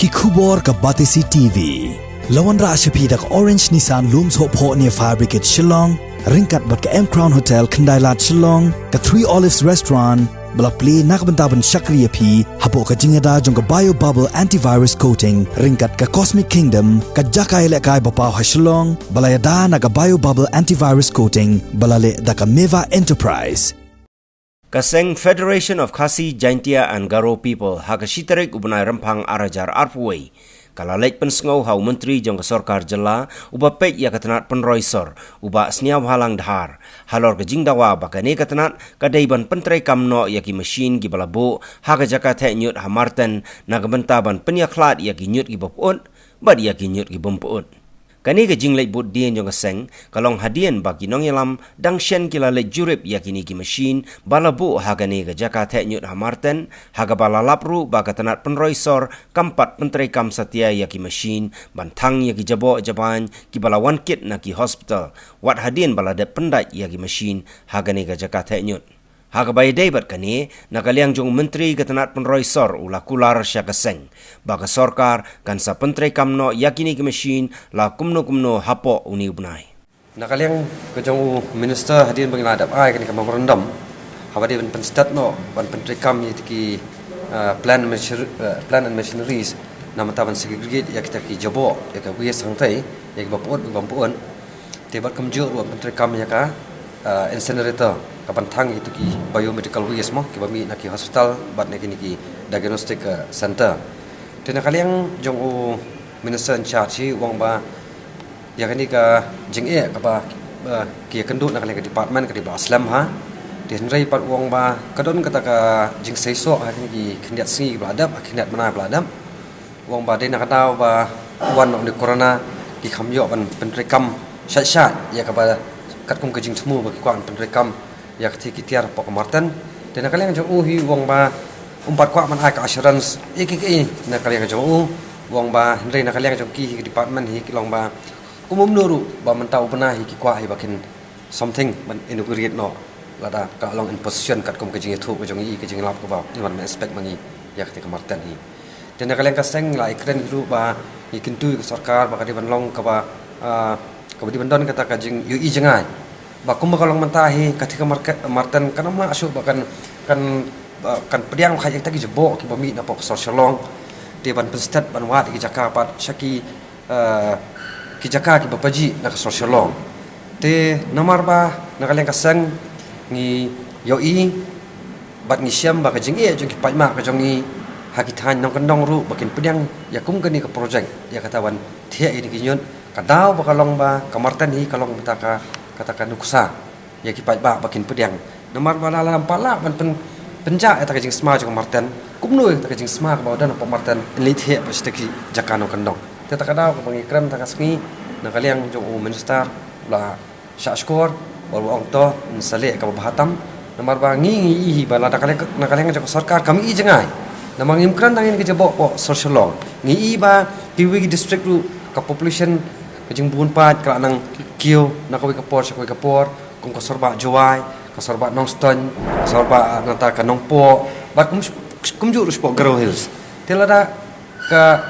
ki khubor ka Batisi TV. Lawan ra ashapi dak Orange Nissan Looms Hope Ho near Fire Brigade Shillong, ringkat bat ka M Crown Hotel Kendailat Shillong, ka Three Olives Restaurant, bala play nakbentaban Fkjgp, hapo ka jingada jong ka Bio Bubble Antivirus Coating, ringkat ka Cosmic Kingdom, ka Jakai lekai bapaw ha Shillong, bala yada na ka Bio Bubble Antivirus Coating, bala le da ka Meva Enterprise. Kaseng Federation of Khasi, Jaintia and Garo People hakashitarik ubunai rempang arajar arpway. Kalalek pensengau hau menteri jong Sorkar jela uba pek ya katanat penroisor uba sniaw halang dhar halor ke Dawa bakane katanat kadaiban Pyntreikam no yaki Mashin ki balabo haga jaka the nyut ha Marten nagbentaban penyaklat yaki nyut ki bopun bad yaki nyut ki bompun. Kani ke jinglek bud dien jong seng kalong hadien bagi nong yalam dang shen kila le jurip yakini ki Mashin balabu hagani ke jaka the nyut ha Marten haga balalapru bakatanat penroisor kampat Pyntreikam satia yaki Mashin bantang yaki jabo jaban ki balawan kit na ki hospital wat hadien balade pendat yaki Mashin hagani ke jaka the nyut haga bay debat kani nakaliang jong menteri katanat penroisor ula kular syakaseng baka Sorkar kan sa Pyntreikam no yakini ki Mashin la kumno hapo uni ubnai nakaliang ke jong minister hadin bagi ladap ai kani kamang rendam habadi ban penstat no ban Pyntreikam yiti plan and machineries nama taban segregate yak kita ki jabo yak wiye sangtai yak bapun tebat kamjur wa Pyntreikam yaka incinerator kapan thang itu ki biomedical waste mo ki bami nak ki hospital bat nak ki diagnostic center tena kaliang jong u minister in charge wong ba ya kani ka jing ka ba ki kendut nak kaliang department ka di ba aslam ha den rai pat wong ba kadon kata ka jing seiso ha ki kendiat si bladap kendiat mana bladap wong ba de nak tahu ba wan nok di corona ki khamyo ban Pyntreikam syat ya ka ba kat kum ka jing semu ba ki kwan Pyntreikam ya ketika tiar pok Marten dan kalian jauh wong ba umpat kuat man ai ka assurance na kalian jauh wong ba hendrai na kalian jauh ki department hi long ba umum nuru ba mentau benar hi ki kuat hi bakin something ban inaugurate no lada ka long in position kat kum ke jing thu ke jong i ke jing lap ko ba man expect mangi ya ketika Marten hi dan kalian ka seng la ikren ru ba hi kintu Sorkar ba ka di ban long ka ba ka di ban don kata ka jing ui jengai bakum bakalong mentahi ketika Marten kan amla asyuk bahkan kan pediang khajak tagi jebo ki bami na pok socialong de ban penstat ban wat ki jaka pat syaki ki jaka ki bapaji na socialong te namar ba na kalian kasang ni yoi bat ni syam ba ka jing jong ki paima ka jong ni hakitan nong kendong ru bakin pediang yakum kani ka project ya katawan thia ini kinyun kadau bakalong ba ka Marten hi kalong betaka katakan nuksa ya kipat ba bakin pediang nomor balala pala ban penja eta kajing sma jong Marten kumnu eta kajing sma ka bawdan apa Marten lithe pasteki jakano kendong teta kadau ka pangikram ta kasmi na kaliang jong minister la syashkor wal ong to sale ka bahatam nomor ba ngi hi bala na kaliang jong Sorkar kami i jengai namang imkran tangin ke jebok po socialong ngi ba piwi district ru ka population kajing buun pat kala nang kio nak kau kapor kung kasorba jawai kasorba nongston kasorba nanta kanong po bat kumjur sport Garo Hills telada ka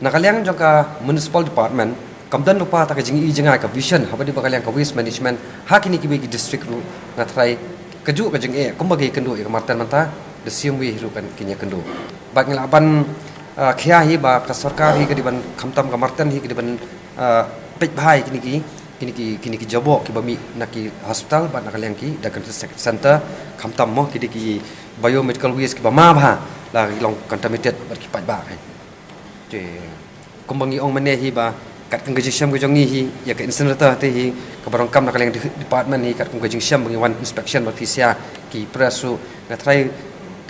nakaliang jong ka municipal department kamdan lupa ta kajing i jengai ka vision habadi bakaliang ka waste management hakini ki bagi district ru na try kaju kajing kumbagi kendu ka Marten manta the same way ru kan kinya kendu bat ngelaban khia hi ba ka Sorkar hi ka diban khamtam ka Marten hi ka diban pek bahai kini ki jabo ki bami naki hospital ba nakaliang ki diagnostic center khamtam mo ki biomedical waste ki bama bha la long contaminated bar ki pat ba hai je kumbangi ong mane hi ba kat kang gajing syam gajong hi ya ka incinerator te hi ka barang kam nakaliang department hi kat kang gajing syam bangi one inspection bar fisia ki presu na try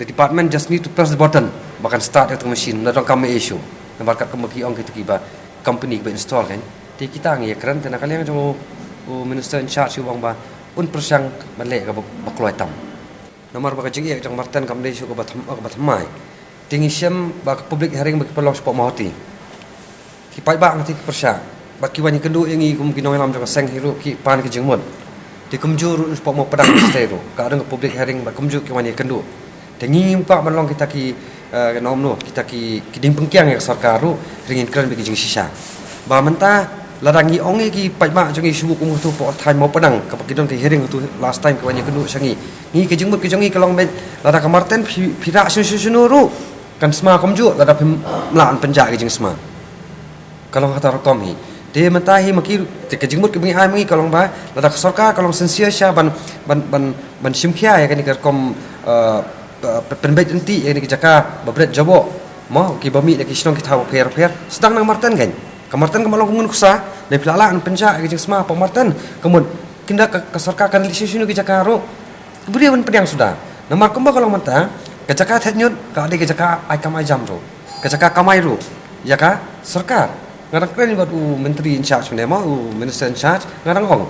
the department just need to press the button bahkan start the machine na dong kam issue na bar kat kumbangi ong ki ba company ba install kan ti kita ngi kran tena kaliang jong minister in charge wang ba un persang manle ka bakloi tam nomor ba ka jing jong Marten kam de shu ka bathmai tingi syam ba public hearing ba pelong sport mahoti ki pai ba ngati persang ba ki wani kendu ngi kum ki nolam jong seng hiru ki pan ki jingmon ti kumjur sport mo padang stero ka adang public hearing ba kumjur ki wani kendu tingi pa manlong kita ki nom no kita ki ding pengkiang ya Sorkar ru ringin kran bagi jing sisa ba mentah ladangi ongi ki pajma jongi subu kum tu po thai mo padang ka pakidon ki hearing tu last time ka banyak kenu sangi ni ke jing mut ki jongi kalong bet lada ka Marten pira sunu ru kan sma kom ju lada mlan penja ki jing sma kalong kata rekom hi dia mentahi maki ke jing mut ki bangi ai mangi kalong ba lada ka Sorkar kalong sincere sya ban simkhia ya kan ki kom penbet enti yang dikejaka babret jabo mo ki bami ki sinong ki tahu per sedang nang Marten kan ka Marten ka malong ngun kusa dari pelalaan penja ki sma pa Marten kemun kinda ka Sorkar kan lisinu ki jaka ro kemudian pedang sudah nomor kemba kalau mentah kejaka thetnyut ka ade kejaka ai kamai jam ro kejaka kamai ro ya ka Sorkar ngarang keren buat menteri in charge mau minister in charge ngarang ong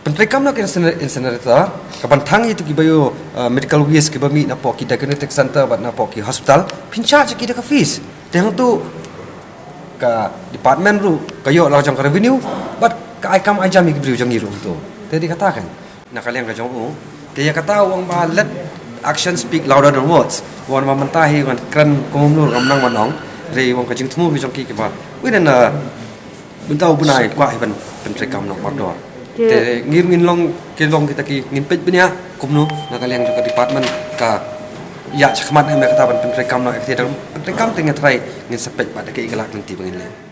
Pyntreikam nak incinerator kapan thang itu ki bayo medical waste ki bami na po ki diagnostic center bat na po ki hospital pincha ki ka fees teng tu ka department ru kayo la jang revenue bat ka ai kam ajam ki briu jang iru tu tadi katakan nak kalian ka jang dia kata wang ba let action speak louder than words wan ma mentahi wan kran komnur kamnang wanong re wang ka jing thmu ki jang ki ba wi na bentau bunai kwa ban Pyntreikam nok Mardor te ngin long kita ki ngin pej benya kumno na kalian juga department ka ya chakmat em kata ban Pyntreikam no akti dalam Pyntreikam tengah try ngin sepej pada ke igalak nanti bangin